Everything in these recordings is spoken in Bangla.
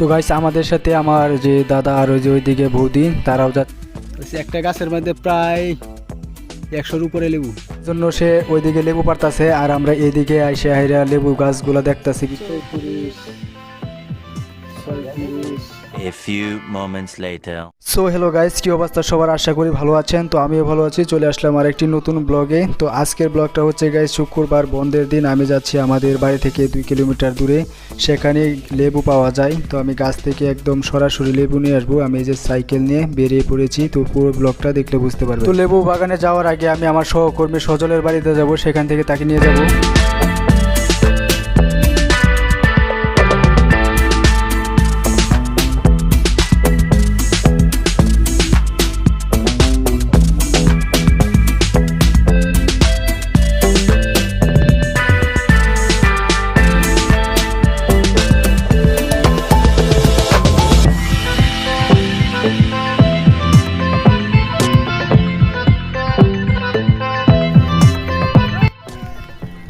তো গাইস আমাদের সাথে আমার যে দাদা আর ওই যে ওইদিকে বৌদি তারাও যাচ্ছে একটা গাছের মধ্যে প্রায় 100-র উপরে লেবু, জন্য সে ওইদিকে লেবু পারতাছে আর আমরা এইদিকে আইসে হাইরা লেবু গাছগুলা দেখতাছি। A few moments later. So hello guys, কি অবস্থা সবার? আশা করি ভালো আছেন। তো আমিও ভালো আছি, চলে আসলাম আর একটি নতুন ব্লগে। তো আজকের ব্লগটা হচ্ছে গাইস শুক্রবার বন্ধের দিন আমি যাচ্ছি আমাদের বাড়ি থেকে 2 কিলোমিটার দূরে, সেখানে লেবু পাওয়া যায়। তো আমি গাছ থেকে একদম সরাসরি লেবু নিয়ে আসবো। আমি এই যে সাইকেল নিয়ে বেরিয়ে পড়েছি, তো পুরো ব্লগটা দেখলে বুঝতে পারবেন। তো লেবু বাগানে যাওয়ার আগে আমি আমার সহকর্মী সজলের বাড়িতে যাব, সেখান থেকে তাকে নিয়ে যাব।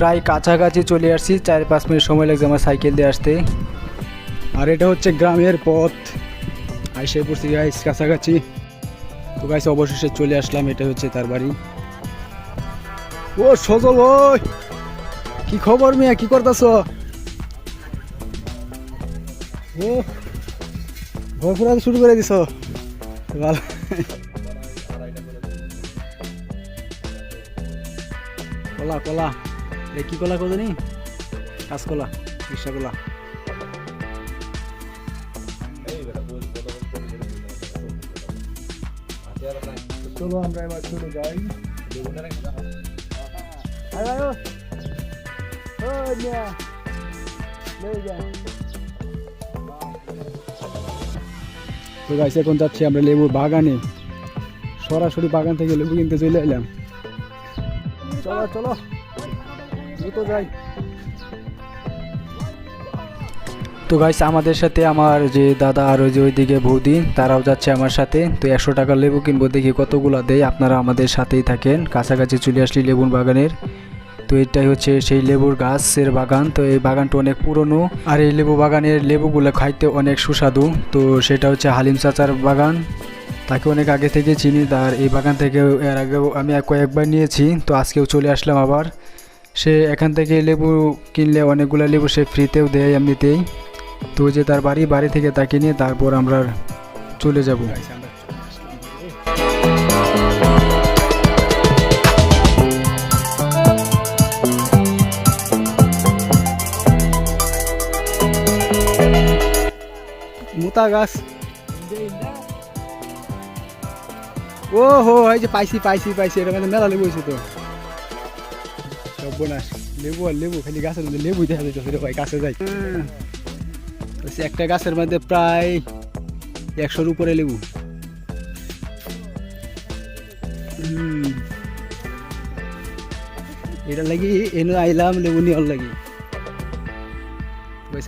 প্রায় কাছাকাছি চলে আসছি, 4-5 মিনিট সময় লাগছে আমার সাইকেল দিয়ে আসতে। আর এটা হচ্ছে গ্রামের পথ, আইসে পড়ছি গাইস কাছাকাছি। তো গাইস অবশেষে চলে আসলাম, এটা হচ্ছে তার বাড়ি। ও সজল ভাই, কি খবর মিয়া, কি করতেছ? ও ঘোরা শুরু করে দিছ, ভালো। কলা কলা কি কলা কত নি? কাঁচকলা, কৃষ্ণকলা। চলো আমরা এবার চলে যাই। তো গাইস এখন যাচ্ছি আমরা লেবুর বাগানে, সরাসরি বাগান থেকে লেবু কিনতে চলে এলাম। চলো চলো তো যাই। তো গাইস আমাদের সাথে আমার যে দাদা আর ওই যে ওইদিকে বৌদি তারাও যাচ্ছে আমার সাথে। তো 100 টাকার লেবু কিনবো, দেখি কতগুলো দেয়। আপনারা আমাদের সাথেই থাকেন, কাছাকাছি চলে আসলি লেবুর বাগানের। তো এটাই হচ্ছে সেই লেবুর গাছের বাগান। তো এই বাগানটা অনেক পুরনো, আর এই লেবু বাগানের লেবুগুলো খাইতে অনেক সুস্বাদু। তো সেটা হচ্ছে হালিম চাচার বাগান, তাকে অনেক আগে থেকে চিনি। তার এই বাগান থেকে এর আগেও আমি কয়েকবার নিয়েছি, তো আজকেও চলে আসলাম আবার। সে এখান থেকে লেবু কিনলে অনেকগুলো লেবু সে ফ্রিতেও দেয় এমনিতেই। তো যে তার বাড়ি থেকে তাকে নিয়ে তারপর আমরা চলে যাব। মুতা গাছ, ও হো এই যে পাইছি পাইছি পাইছি, এটা মানে মেলা লেবু হয়েছে। তো সর্বনাশ, লেবু আর লেবু, খালি গাছের মধ্যে লেবু দেখা যাইতেছে রে ভাই, কাছে যাই। একটা গাছের মধ্যে প্রায় 100-র উপরে লেবু। এটা লাগি এনে আইলাম লেবু নিয়ে লাগি।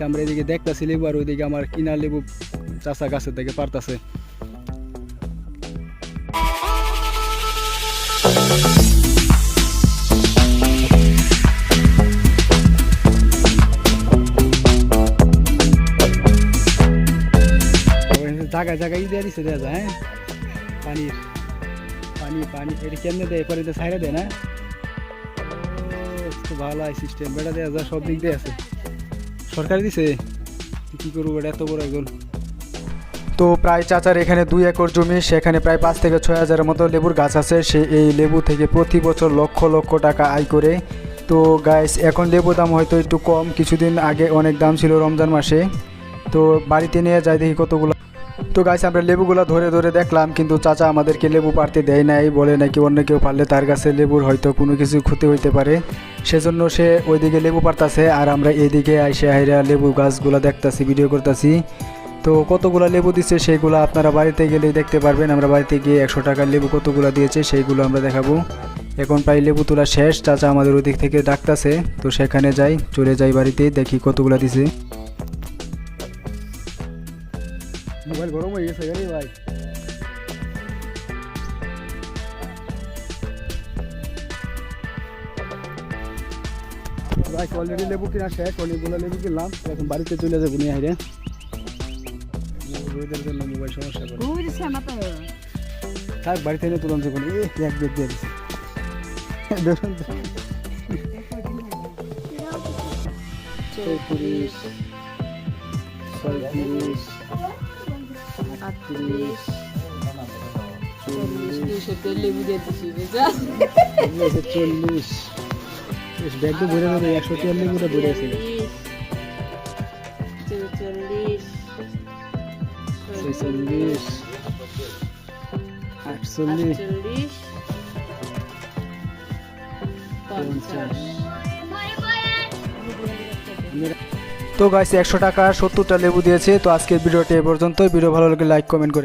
আমরা এদিকে দেখতেছি লেবু, আর ওইদিকে আমার কিনা লেবু চাষা গাছের থেকে পারতাছে। জায়গায় জায়গায় দিয়ে দিচ্ছে, দেওয়া যায়। হ্যাঁ, পানির পানি পানি এটা কেমনে দেয়, পরে সাইডে দেয় না। ভালো সিস্টেম, বেড়া দেওয়া যায়, সব দিক দিয়ে আছে, সরকারি দিছে। কি করবো বেটা, এত বড় একজন। তো প্রায় চাচার এখানে 2 একর জমি, সেখানে প্রায় 5 থেকে 6 হাজারের মতো লেবুর গাছ আছে। সে এই লেবু থেকে প্রতি বছর লক্ষ লক্ষ টাকা আয় করে। তো গাইস এখন লেবুর দাম হয়তো একটু কম, কিছুদিন আগে অনেক দাম ছিল রমজান মাসে। তো বাড়িতে নিয়ে যাই দেখি কতগুলো। তো গাইস আমরা লেবুগুলো ধরে ধরে দেখলাম, কিন্তু চাচা আমাদেরকে লেবু পারতে দেয় নাই, বলে নাকি অন্য কেউ পারলে তার কাছে লেবুর হয়তো কোনো কিছু ক্ষতি হইতে পারে, সেজন্য সে ওইদিকে লেবু পারতাছে। আর আমরা এইদিকে আইসে হাইরা লেবু গাছগুলো দেখতাছি, ভিডিও করতেছি। তো কতগুলো লেবু দিচ্ছে সেইগুলো আপনারা বাড়িতে গেলেই দেখতে পারবেন। আমরা বাড়িতে গিয়ে 100 টাকার লেবু কতগুলো দিয়েছে সেইগুলো আমরা দেখাবো। এখন প্রায় লেবু তোলা শেষ, চাচা আমাদের ওদিক থেকে ডাকতেছে। তো সেখানে যাই, চলে যাই বাড়িতে, দেখি কতগুলো দিছে। মোবাইল গরম হয়ে গেছে ভাই। অলরেডি লেবু কিনা শেষ, অনেকগুলো লেবু কিনলাম, এখন বাড়িতে চলে যাবো নিয়ে হাইরে। রোদের জন্য মোবাইল সমস্যা করে ঘুম দিছে না তো থাক বাড়িতে এনে তুলন জীবনে এক ব্যাগ দিয়ে দিছে দেখুন তো। 34 36 38 লেবু দিয়ে দিছি বুঝা 40 ব্যাগ তো ভরে দেবে 100 লেবুটা ভরে আছে 46 48 50 তো গাইস 100 টাকা 70টা লেবু দিয়েছে। তো আজকের ভিডিওটি এ পর্যন্ত। ভিডিও ভালো লাগলে লাইক কমেন্ট করে